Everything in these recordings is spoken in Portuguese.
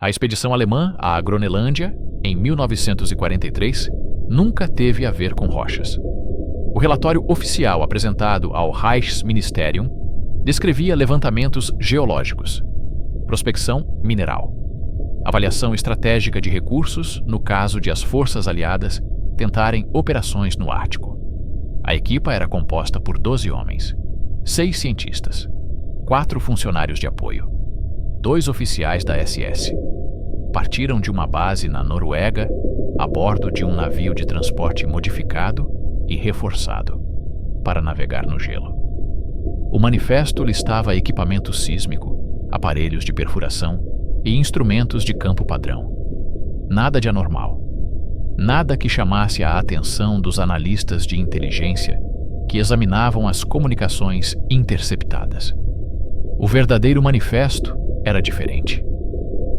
A expedição alemã à Groenlândia, em 1943, nunca teve a ver com rochas. O relatório oficial apresentado ao Reichsministerium descrevia levantamentos geológicos, prospecção mineral, avaliação estratégica de recursos no caso de as forças aliadas tentarem operações no Ártico. A equipa era composta por 12 homens, 6 cientistas, 4 funcionários de apoio, 2 oficiais da SS. Partiram de uma base na Noruega a bordo de um navio de transporte modificado e reforçado para navegar no gelo. O manifesto listava equipamento sísmico, aparelhos de perfuração e instrumentos de campo padrão. Nada de anormal. Nada que chamasse a atenção dos analistas de inteligência que examinavam as comunicações interceptadas. O verdadeiro manifesto era diferente.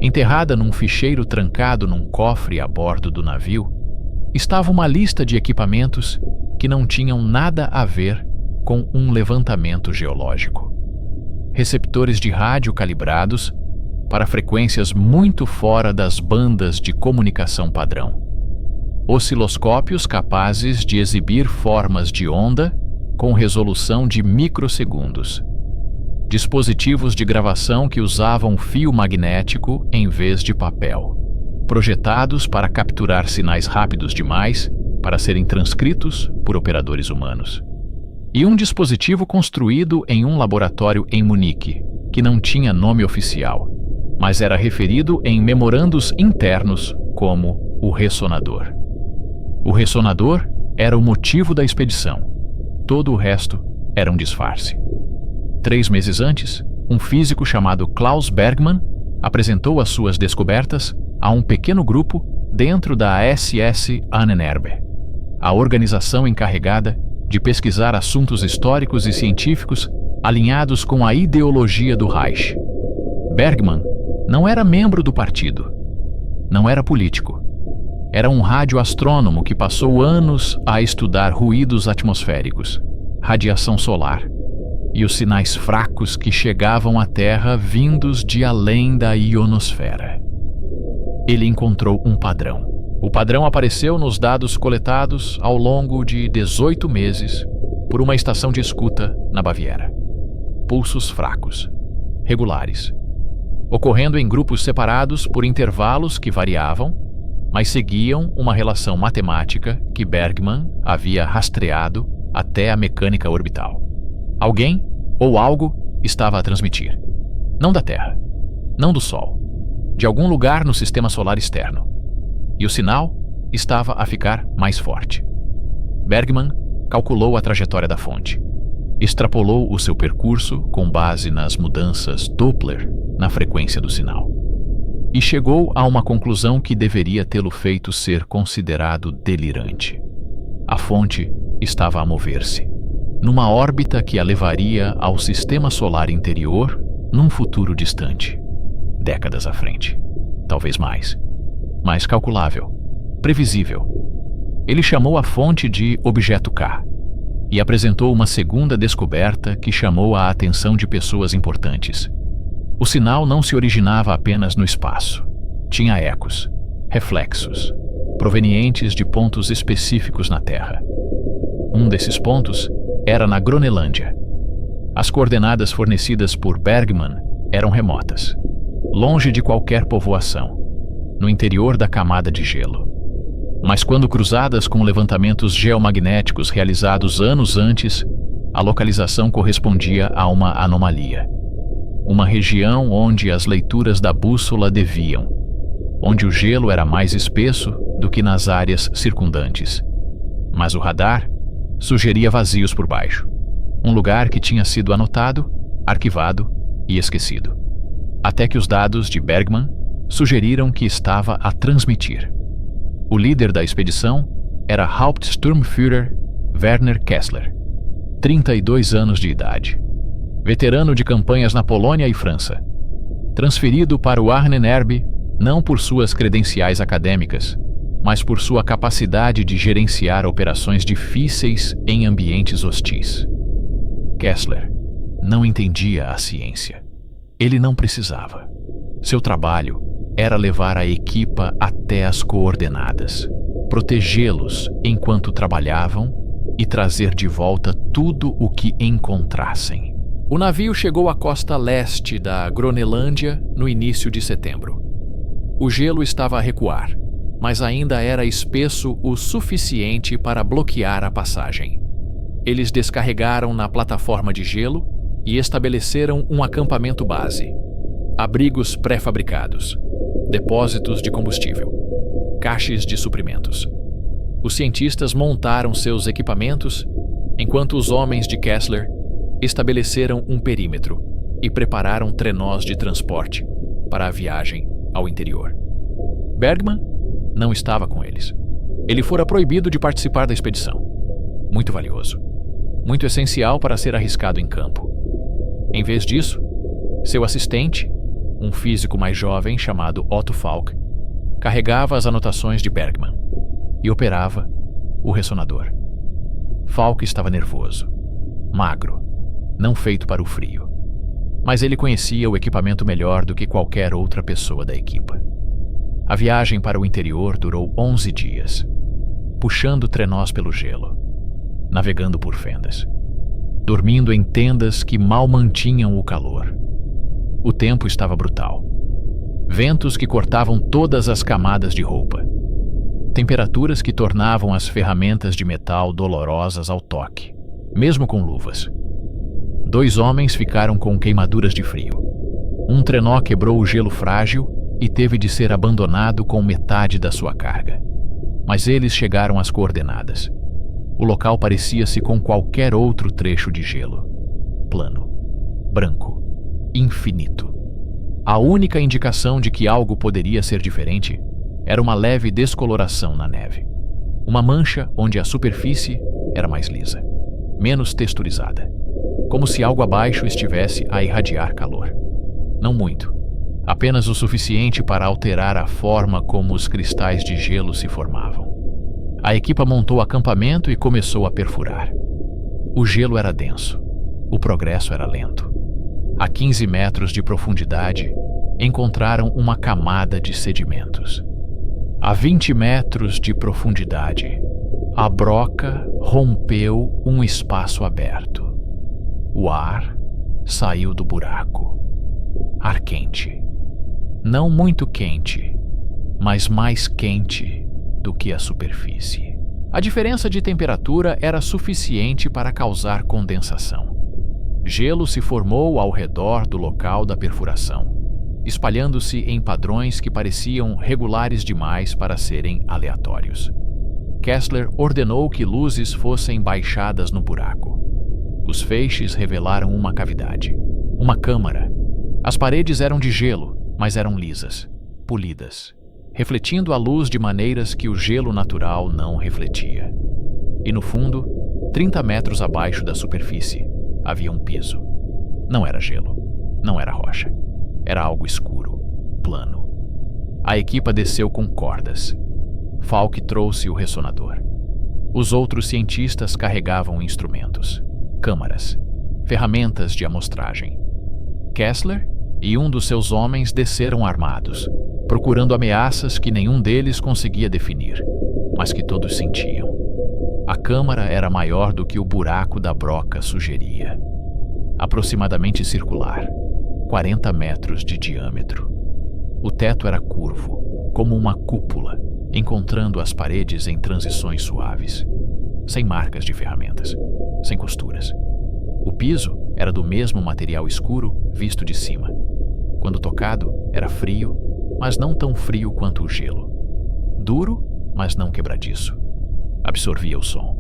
Enterrada num ficheiro trancado num cofre a bordo do navio, estava uma lista de equipamentos que não tinham nada a ver com um levantamento geológico. Receptores de rádio calibrados para frequências muito fora das bandas de comunicação padrão. Osciloscópios capazes de exibir formas de onda com resolução de microsegundos. Dispositivos de gravação que usavam fio magnético em vez de papel, projetados para capturar sinais rápidos demais para serem transcritos por operadores humanos. E um dispositivo construído em um laboratório em Munique, que não tinha nome oficial, mas era referido em memorandos internos como o ressonador. O ressonador era o motivo da expedição. Todo o resto era um disfarce. 3 meses antes, um físico chamado Klaus Bergmann apresentou as suas descobertas a um pequeno grupo dentro da SS Ahnenerbe, a organização encarregada de pesquisar assuntos históricos e científicos alinhados com a ideologia do Reich. Bergmann não era membro do partido, não era político. Era um radioastrônomo que passou anos a estudar ruídos atmosféricos, radiação solar e os sinais fracos que chegavam à Terra vindos de além da ionosfera. Ele encontrou um padrão. O padrão apareceu nos dados coletados ao longo de 18 meses por uma estação de escuta na Baviera. Pulsos fracos, regulares, ocorrendo em grupos separados por intervalos que variavam, mas seguiam uma relação matemática que Bergmann havia rastreado até a mecânica orbital. Alguém ou algo estava a transmitir. Não da Terra, não do Sol, de algum lugar no sistema solar externo. E o sinal estava a ficar mais forte. Bergmann calculou a trajetória da fonte, extrapolou o seu percurso com base nas mudanças Doppler na frequência do sinal. E chegou a uma conclusão que deveria tê-lo feito ser considerado delirante. A fonte estava a mover-se, numa órbita que a levaria ao sistema solar interior num futuro distante, décadas à frente, talvez mais calculável, previsível. Ele chamou a fonte de Objeto K e apresentou uma segunda descoberta que chamou a atenção de pessoas importantes. O sinal não se originava apenas no espaço. Tinha ecos, reflexos, provenientes de pontos específicos na Terra. Um desses pontos era na Groenlândia. As coordenadas fornecidas por Bergmann eram remotas, longe de qualquer povoação, no interior da camada de gelo. Mas quando cruzadas com levantamentos geomagnéticos realizados anos antes, a localização correspondia a uma anomalia. Uma região onde as leituras da bússola deviam, onde o gelo era mais espesso do que nas áreas circundantes. Mas o radar sugeria vazios por baixo, um lugar que tinha sido anotado, arquivado e esquecido. Até que os dados de Bergmann sugeriram que estava a transmitir. O líder da expedição era Hauptsturmführer Werner Kessler, 32 anos de idade, veterano de campanhas na Polônia e França, transferido para o Ahnenerbe não por suas credenciais acadêmicas, mas por sua capacidade de gerenciar operações difíceis em ambientes hostis. Kessler não entendia a ciência. Ele não precisava. Seu trabalho era levar a equipa até as coordenadas, protegê-los enquanto trabalhavam e trazer de volta tudo o que encontrassem. O navio chegou à costa leste da Groenlândia no início de setembro. O gelo estava a recuar, mas ainda era espesso o suficiente para bloquear a passagem. Eles descarregaram na plataforma de gelo e estabeleceram um acampamento base. Abrigos pré-fabricados, depósitos de combustível, caixes de suprimentos. Os cientistas montaram seus equipamentos, enquanto os homens de Kessler estabeleceram um perímetro e prepararam trenós de transporte para a viagem ao interior. Bergman não estava com eles. Ele fora proibido de participar da expedição. Muito valioso. Muito essencial para ser arriscado em campo. Em vez disso, seu assistente, um físico mais jovem chamado Otto Falk, carregava as anotações de Bergman e operava o ressonador. Falk estava nervoso, magro, não feito para o frio, mas ele conhecia o equipamento melhor do que qualquer outra pessoa da equipa. A viagem para o interior durou 11 dias, puxando trenós pelo gelo, navegando por fendas, dormindo em tendas que mal mantinham o calor. O tempo estava brutal. Ventos que cortavam todas as camadas de roupa. Temperaturas que tornavam as ferramentas de metal dolorosas ao toque, mesmo com luvas. 2 homens ficaram com queimaduras de frio. Um trenó quebrou o gelo frágil e teve de ser abandonado com metade da sua carga. Mas eles chegaram às coordenadas. O local parecia-se com qualquer outro trecho de gelo. Plano, branco, infinito. A única indicação de que algo poderia ser diferente era uma leve descoloração na neve. Uma mancha onde a superfície era mais lisa, menos texturizada, como se algo abaixo estivesse a irradiar calor. Não muito, apenas o suficiente para alterar a forma como os cristais de gelo se formavam. A equipa montou acampamento e começou a perfurar. O gelo era denso, o progresso era lento. A 15 metros de profundidade, encontraram uma camada de sedimentos. A 20 metros de profundidade, a broca rompeu um espaço aberto. O ar saiu do buraco. Ar quente. Não muito quente, mas mais quente do que a superfície. A diferença de temperatura era suficiente para causar condensação. Gelo se formou ao redor do local da perfuração, espalhando-se em padrões que pareciam regulares demais para serem aleatórios. Kessler ordenou que luzes fossem baixadas no buraco. Os feixes revelaram uma cavidade, uma câmara. As paredes eram de gelo, mas eram lisas, polidas, refletindo a luz de maneiras que o gelo natural não refletia. E no fundo, 30 metros abaixo da superfície, havia um piso. Não era gelo, não era rocha. Era algo escuro, plano. A equipa desceu com cordas. Falk trouxe o ressonador. Os outros cientistas carregavam instrumentos, câmaras, ferramentas de amostragem. Kessler e um dos seus homens desceram armados, procurando ameaças que nenhum deles conseguia definir, mas que todos sentiam. A câmara era maior do que o buraco da broca sugeria. Aproximadamente circular, 40 metros de diâmetro. O teto era curvo, como uma cúpula, encontrando as paredes em transições suaves, sem marcas de ferramentas, sem costuras. O piso era do mesmo material escuro visto de cima. Quando tocado, era frio, mas não tão frio quanto o gelo. Duro, mas não quebradiço. Absorvia o som.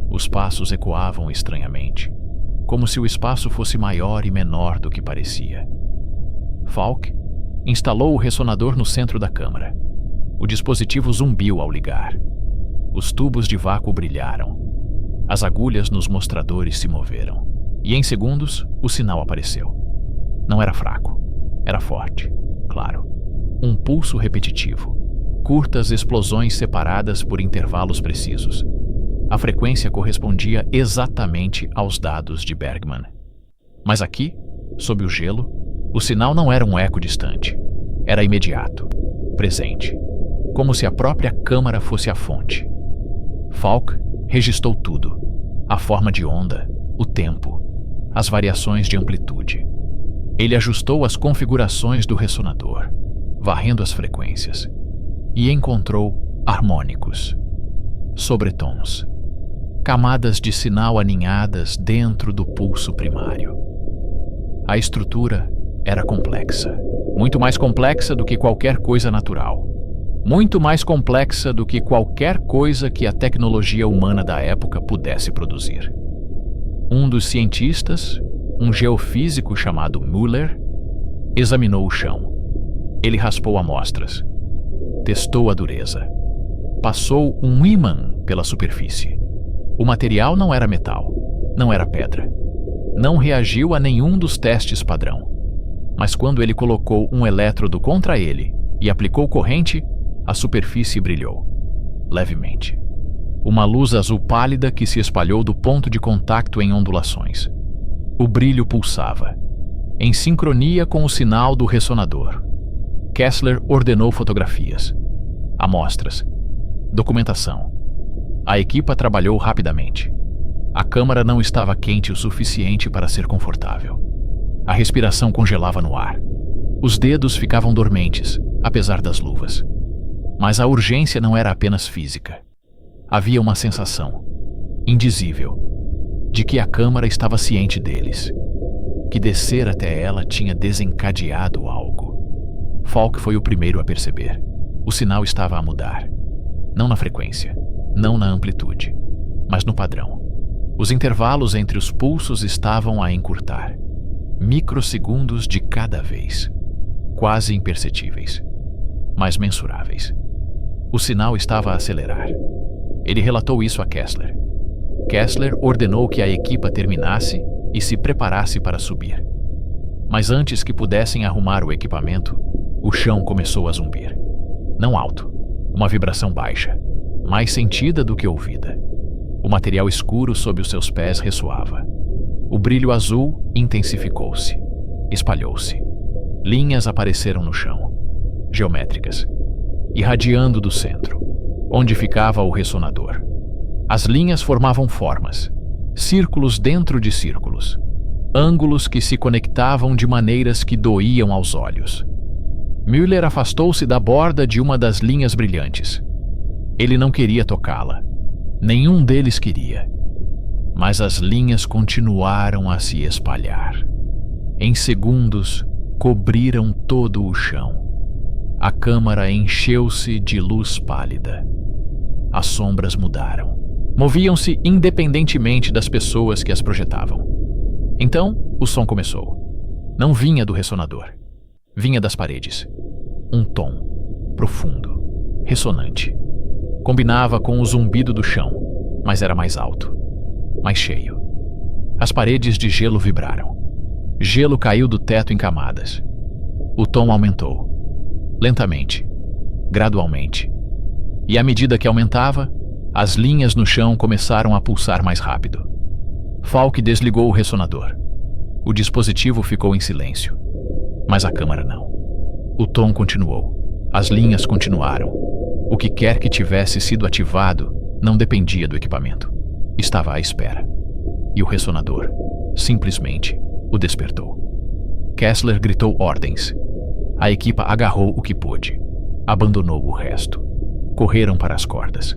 Os passos ecoavam estranhamente, como se o espaço fosse maior e menor do que parecia. Falk instalou o ressonador no centro da câmara. O dispositivo zumbiu ao ligar. Os tubos de vácuo brilharam. As agulhas nos mostradores se moveram. E em segundos, o sinal apareceu. Não era fraco. Era forte, claro. Um pulso repetitivo. Curtas explosões separadas por intervalos precisos. A frequência correspondia exatamente aos dados de Bergman. Mas aqui, sob o gelo, o sinal não era um eco distante. Era imediato, presente, como se a própria câmara fosse a fonte. Falk registrou tudo: a forma de onda, o tempo, as variações de amplitude. Ele ajustou as configurações do ressonador, varrendo as frequências, e encontrou harmônicos, sobretons, camadas de sinal aninhadas dentro do pulso primário. A estrutura era complexa, muito mais complexa do que qualquer coisa natural, muito mais complexa do que qualquer coisa que a tecnologia humana da época pudesse produzir. Um dos cientistas, um geofísico chamado Müller, examinou o chão. Ele raspou amostras, testou a dureza, passou um ímã pela superfície. O material não era metal, não era pedra. Não reagiu a nenhum dos testes padrão. Mas quando ele colocou um elétrodo contra ele e aplicou corrente, a superfície brilhou, levemente. Uma luz azul pálida que se espalhou do ponto de contato em ondulações. O brilho pulsava, em sincronia com o sinal do ressonador. Kessler ordenou fotografias, amostras, documentação. A equipa trabalhou rapidamente. A câmara não estava quente o suficiente para ser confortável. A respiração congelava no ar. Os dedos ficavam dormentes, apesar das luvas. Mas a urgência não era apenas física. Havia uma sensação, indizível, de que a câmara estava ciente deles, que descer até ela tinha desencadeado algo. Falk foi o primeiro a perceber. O sinal estava a mudar. Não na frequência, não na amplitude, mas no padrão. Os intervalos entre os pulsos estavam a encurtar. Microsegundos de cada vez. Quase imperceptíveis, mas mensuráveis. O sinal estava a acelerar. Ele relatou isso a Kessler. Kessler ordenou que a equipa terminasse e se preparasse para subir. Mas antes que pudessem arrumar o equipamento, o chão começou a zumbir. Não alto, uma vibração baixa, mais sentida do que ouvida. O material escuro sob os seus pés ressoava. O brilho azul intensificou-se, espalhou-se. Linhas apareceram no chão, geométricas, irradiando do centro, onde ficava o ressonador. As linhas formavam formas, círculos dentro de círculos, ângulos que se conectavam de maneiras que doíam aos olhos. Müller afastou-se da borda de uma das linhas brilhantes. Ele não queria tocá-la. Nenhum deles queria. Mas as linhas continuaram a se espalhar. Em segundos, cobriram todo o chão. A câmara encheu-se de luz pálida. As sombras mudaram. Moviam-se independentemente das pessoas que as projetavam. Então, o som começou. Não vinha do ressonador. Vinha das paredes. Um tom, profundo, ressonante. Combinava com o zumbido do chão, mas era mais alto, mais cheio. As paredes de gelo vibraram. Gelo caiu do teto em camadas. O tom aumentou. Lentamente, gradualmente. E à medida que aumentava, as linhas no chão começaram a pulsar mais rápido. Falk desligou o ressonador. O dispositivo ficou em silêncio. Mas a câmara não. O tom continuou. As linhas continuaram. O que quer que tivesse sido ativado não dependia do equipamento. Estava à espera. E o ressonador, simplesmente, o despertou. Kessler gritou ordens. A equipa agarrou o que pôde. Abandonou o resto. Correram para as cordas.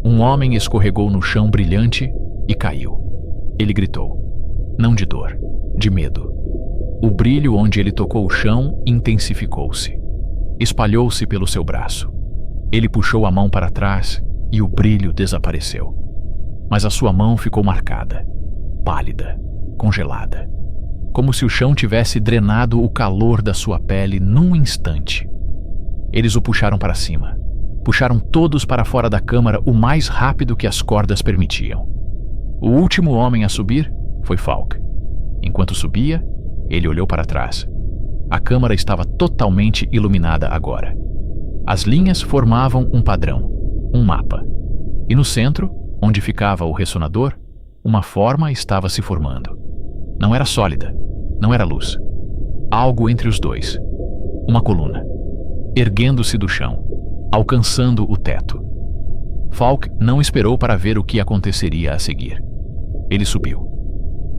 Um homem escorregou no chão brilhante e caiu. Ele gritou. Não de dor, de medo. O brilho onde ele tocou o chão intensificou-se. Espalhou-se pelo seu braço. Ele puxou a mão para trás e o brilho desapareceu. Mas a sua mão ficou marcada, pálida, congelada. Como se o chão tivesse drenado o calor da sua pele num instante. Eles o puxaram para cima. Puxaram todos para fora da câmara o mais rápido que as cordas permitiam. O último homem a subir foi Falk. Enquanto subia, ele olhou para trás. A câmara estava totalmente iluminada agora. As linhas formavam um padrão, um mapa. E no centro, onde ficava o ressonador, uma forma estava se formando. Não era sólida, não era luz. Algo entre os dois. Uma coluna, erguendo-se do chão, alcançando o teto. Falk não esperou para ver o que aconteceria a seguir. Ele subiu.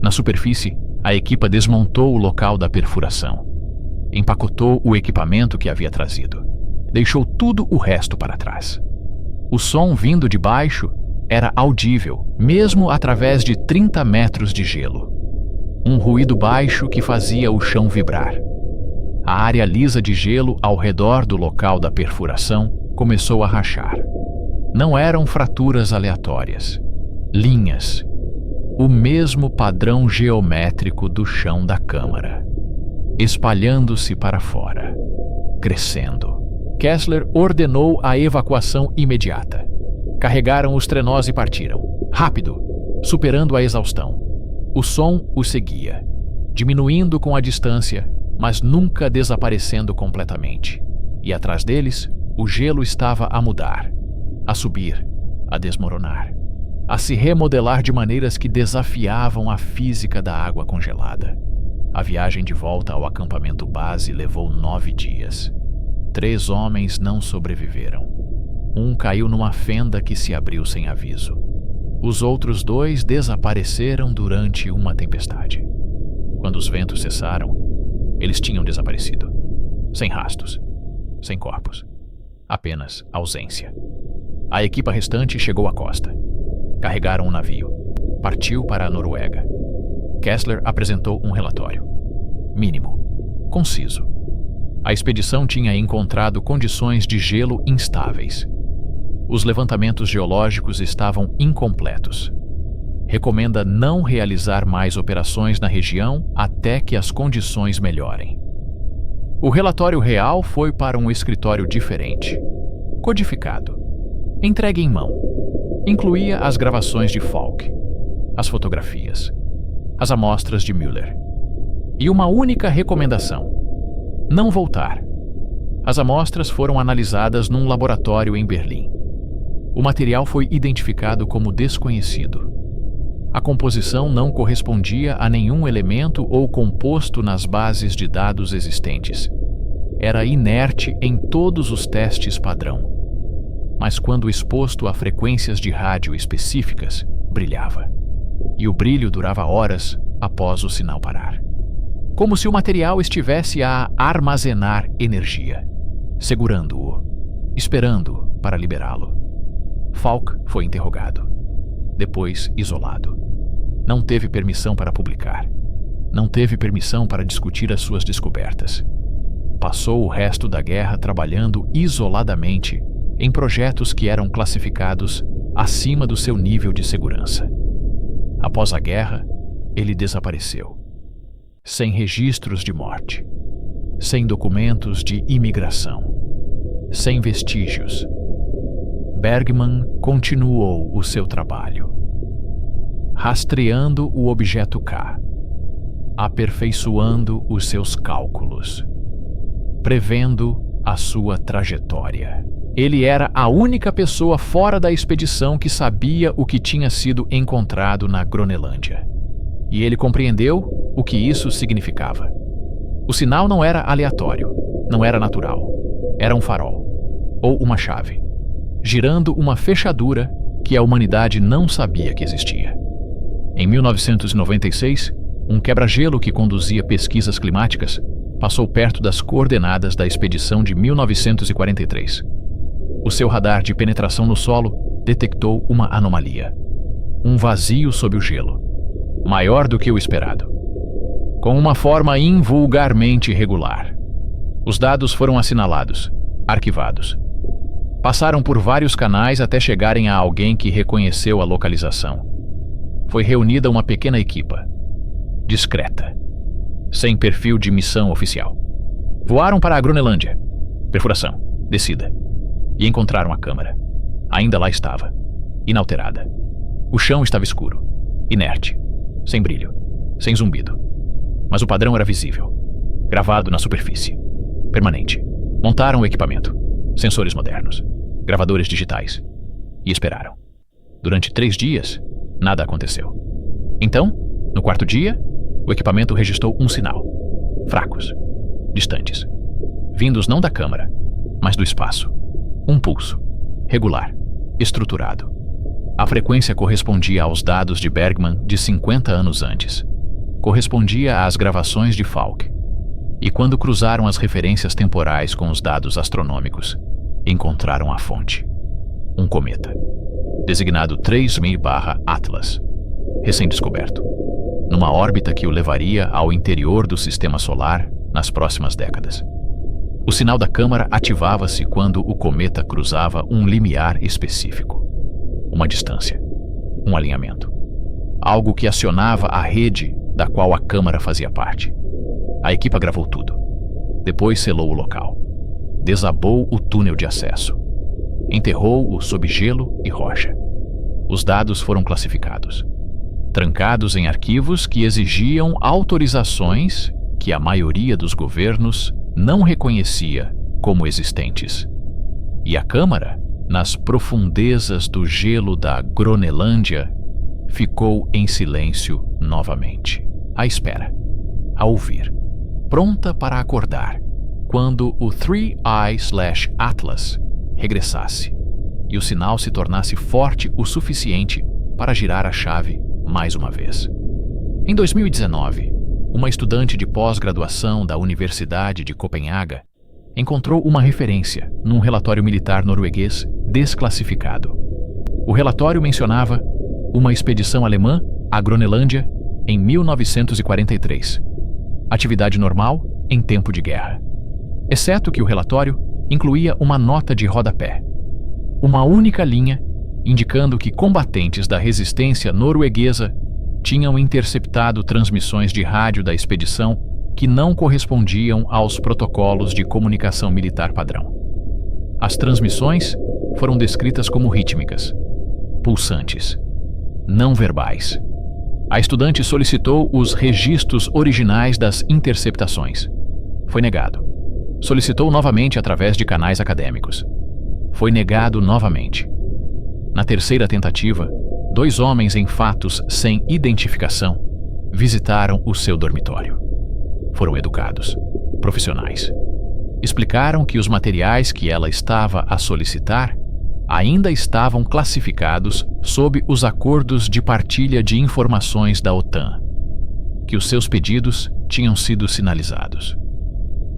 Na superfície, a equipa desmontou o local da perfuração. Empacotou o equipamento que havia trazido. Deixou tudo o resto para trás. O som vindo de baixo era audível, mesmo através de 30 metros de gelo. Um ruído baixo que fazia o chão vibrar. A área lisa de gelo ao redor do local da perfuração começou a rachar. Não eram fraturas aleatórias. Linhas. O mesmo padrão geométrico do chão da câmara. Espalhando-se para fora. Crescendo. Kessler ordenou a evacuação imediata. Carregaram os trenós e partiram. Rápido, superando a exaustão. O som os seguia, diminuindo com a distância, mas nunca desaparecendo completamente. E atrás deles, o gelo estava a mudar, a subir, a desmoronar, a se remodelar de maneiras que desafiavam a física da água congelada. A viagem de volta ao acampamento base levou 9 dias. 3 homens não sobreviveram. Um caiu numa fenda que se abriu sem aviso. Os outros 2 desapareceram durante uma tempestade. Quando os ventos cessaram, eles tinham desaparecido. Sem rastros, sem corpos. Apenas ausência. A equipa restante chegou à costa. Carregaram o navio. Partiu para a Noruega. Kessler apresentou um relatório. Mínimo. Conciso. A expedição tinha encontrado condições de gelo instáveis. Os levantamentos geológicos estavam incompletos. Recomenda não realizar mais operações na região até que as condições melhorem. O relatório real foi para um escritório diferente. Codificado. Entregue em mão. Incluía as gravações de Falk, as fotografias, as amostras de Müller. E uma única recomendação: não voltar. As amostras foram analisadas num laboratório em Berlim. O material foi identificado como desconhecido. A composição não correspondia a nenhum elemento ou composto nas bases de dados existentes. Era inerte em todos os testes padrão. Mas quando exposto a frequências de rádio específicas, brilhava. E o brilho durava horas após o sinal parar. Como se o material estivesse a armazenar energia, segurando-o, esperando para liberá-lo. Falk foi interrogado, depois isolado. Não teve permissão para publicar. Não teve permissão para discutir as suas descobertas. Passou o resto da guerra trabalhando isoladamente em projetos que eram classificados acima do seu nível de segurança. Após a guerra, ele desapareceu. Sem registros de morte. Sem documentos de imigração. Sem vestígios. Bergman continuou o seu trabalho. Rastreando o objeto K. Aperfeiçoando os seus cálculos. Prevendo a sua trajetória. Ele era a única pessoa fora da expedição que sabia o que tinha sido encontrado na Groenlândia. E ele compreendeu o que isso significava. O sinal não era aleatório, não era natural. Era um farol, ou uma chave, girando uma fechadura que a humanidade não sabia que existia. Em 1996, um quebra-gelo que conduzia pesquisas climáticas passou perto das coordenadas da expedição de 1943. O seu radar de penetração no solo detectou uma anomalia. Um vazio sob o gelo, maior do que o esperado, com uma forma invulgarmente irregular. Os dados foram assinalados, arquivados. Passaram por vários canais até chegarem a alguém que reconheceu a localização. Foi reunida uma pequena equipa, discreta, sem perfil de missão oficial. Voaram para a Groenlândia. Perfuração, descida. E encontraram a câmara. Ainda lá estava, inalterada. O chão estava escuro, inerte, sem brilho, sem zumbido. Mas o padrão era visível, gravado na superfície, permanente. Montaram o equipamento, sensores modernos, gravadores digitais, e esperaram. Durante 3 dias, nada aconteceu. Então, no 4º dia, o equipamento registrou um sinal. Fracos, distantes, vindos não da câmara, mas do espaço. Um pulso, regular, estruturado. A frequência correspondia aos dados de Bergman de 50 anos antes. Correspondia às gravações de Falk. E quando cruzaram as referências temporais com os dados astronômicos, encontraram a fonte. Um cometa, designado 3000/Atlas, recém-descoberto, numa órbita que o levaria ao interior do Sistema Solar nas próximas décadas. O sinal da câmara ativava-se quando o cometa cruzava um limiar específico, uma distância, um alinhamento, algo que acionava a rede da qual a câmara fazia parte. A equipa gravou tudo. Depois selou o local. Desabou o túnel de acesso. Enterrou-o sob gelo e rocha. Os dados foram classificados, trancados em arquivos que exigiam autorizações que a maioria dos governos não reconhecia como existentes. E a câmara, nas profundezas do gelo da Gronelândia, ficou em silêncio novamente, à espera, a ouvir, pronta para acordar, quando o 3I/Atlas regressasse e o sinal se tornasse forte o suficiente para girar a chave mais uma vez. Em 2019, uma estudante de pós-graduação da Universidade de Copenhaga encontrou uma referência num relatório militar norueguês desclassificado. O relatório mencionava uma expedição alemã à Gronelândia em 1943. Atividade normal em tempo de guerra. Exceto que o relatório incluía uma nota de rodapé. Uma única linha indicando que combatentes da resistência norueguesa tinham interceptado transmissões de rádio da expedição que não correspondiam aos protocolos de comunicação militar padrão. As transmissões foram descritas como rítmicas, pulsantes, não verbais. A estudante solicitou os registros originais das interceptações. Foi negado. Solicitou novamente através de canais acadêmicos. Foi negado novamente. Na terceira tentativa, 2 homens em fatos sem identificação visitaram o seu dormitório. Foram educados, profissionais. Explicaram que os materiais que ela estava a solicitar ainda estavam classificados sob os acordos de partilha de informações da OTAN, que os seus pedidos tinham sido sinalizados,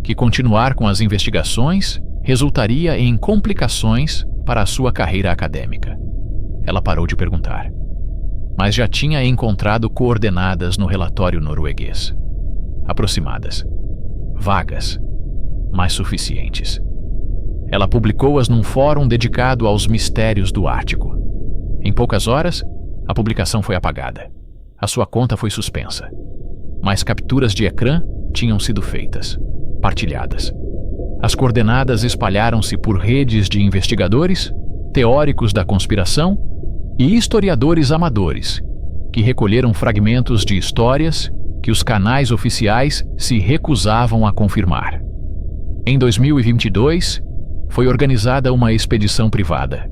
que continuar com as investigações resultaria em complicações para a sua carreira acadêmica. Ela parou de perguntar, mas já tinha encontrado coordenadas no relatório norueguês. Aproximadas, vagas, mas suficientes. Ela publicou-as num fórum dedicado aos mistérios do Ártico. Em poucas horas, a publicação foi apagada. A sua conta foi suspensa. Mas capturas de ecrã tinham sido feitas, partilhadas. As coordenadas espalharam-se por redes de investigadores, teóricos da conspiração e historiadores amadores, que recolheram fragmentos de histórias que os canais oficiais se recusavam a confirmar. Em 2022, foi organizada uma expedição privada,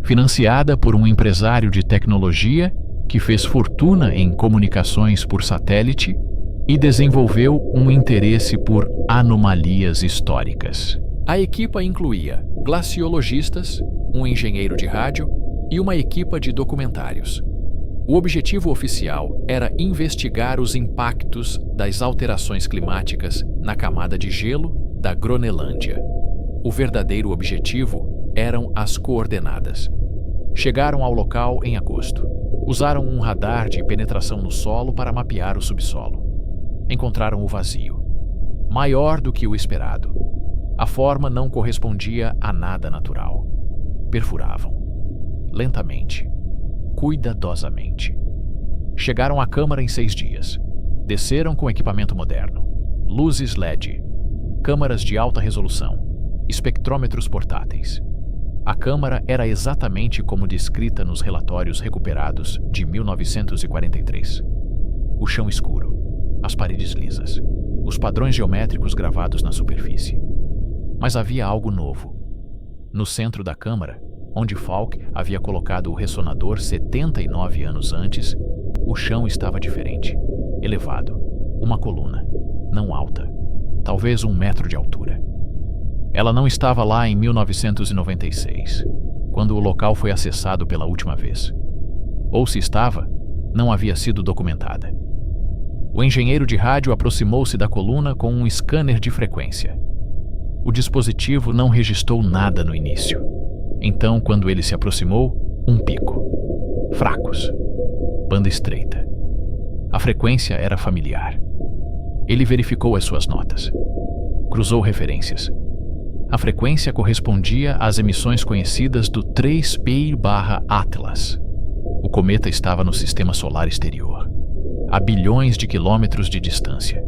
financiada por um empresário de tecnologia que fez fortuna em comunicações por satélite e desenvolveu um interesse por anomalias históricas. A equipa incluía glaciologistas, um engenheiro de rádio e uma equipa de documentários. O objetivo oficial era investigar os impactos das alterações climáticas na camada de gelo da Gronelândia. O verdadeiro objetivo eram as coordenadas. Chegaram ao local em agosto. Usaram um radar de penetração no solo para mapear o subsolo. Encontraram o vazio, maior do que o esperado. A forma não correspondia a nada natural. Perfuravam, lentamente, cuidadosamente. Chegaram à câmara em 6 dias. Desceram com equipamento moderno. Luzes LED, câmaras de alta resolução, espectrômetros portáteis. A câmara era exatamente como descrita nos relatórios recuperados de 1943. O chão escuro, as paredes lisas, os padrões geométricos gravados na superfície. Mas havia algo novo. No centro da câmara, onde Falk havia colocado o ressonador 79 anos antes, o chão estava diferente, elevado, uma coluna, não alta, talvez 1 metro de altura. Ela não estava lá em 1996, quando o local foi acessado pela última vez. Ou se estava, não havia sido documentada. O engenheiro de rádio aproximou-se da coluna com um scanner de frequência. O dispositivo não registrou nada no início. Então, quando ele se aproximou, um pico. Fracos. Banda estreita. A frequência era familiar. Ele verificou as suas notas. Cruzou referências. A frequência correspondia às emissões conhecidas do 3P/Atlas. O cometa estava no sistema solar exterior, a bilhões de quilômetros de distância.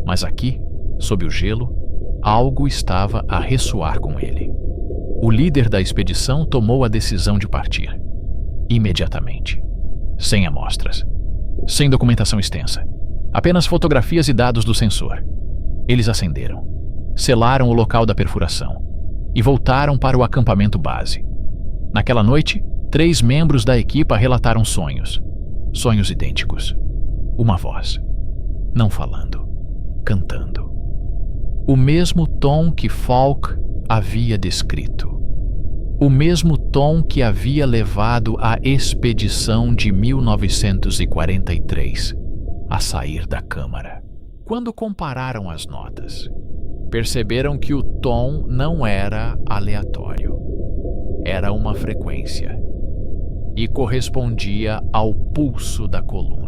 Mas aqui, sob o gelo, algo estava a ressoar com ele. O líder da expedição tomou a decisão de partir. Imediatamente. Sem amostras. Sem documentação extensa. Apenas fotografias e dados do sensor. Eles acenderam. Selaram o local da perfuração. E voltaram para o acampamento base. Naquela noite, 3 membros da equipa relataram sonhos. Sonhos idênticos. Uma voz. Não falando. Cantando. O mesmo tom que Falk havia descrito. O mesmo tom que havia levado a expedição de 1943 a sair da Câmara. Quando compararam as notas, perceberam que o tom não era aleatório. Era uma frequência e correspondia ao pulso da coluna.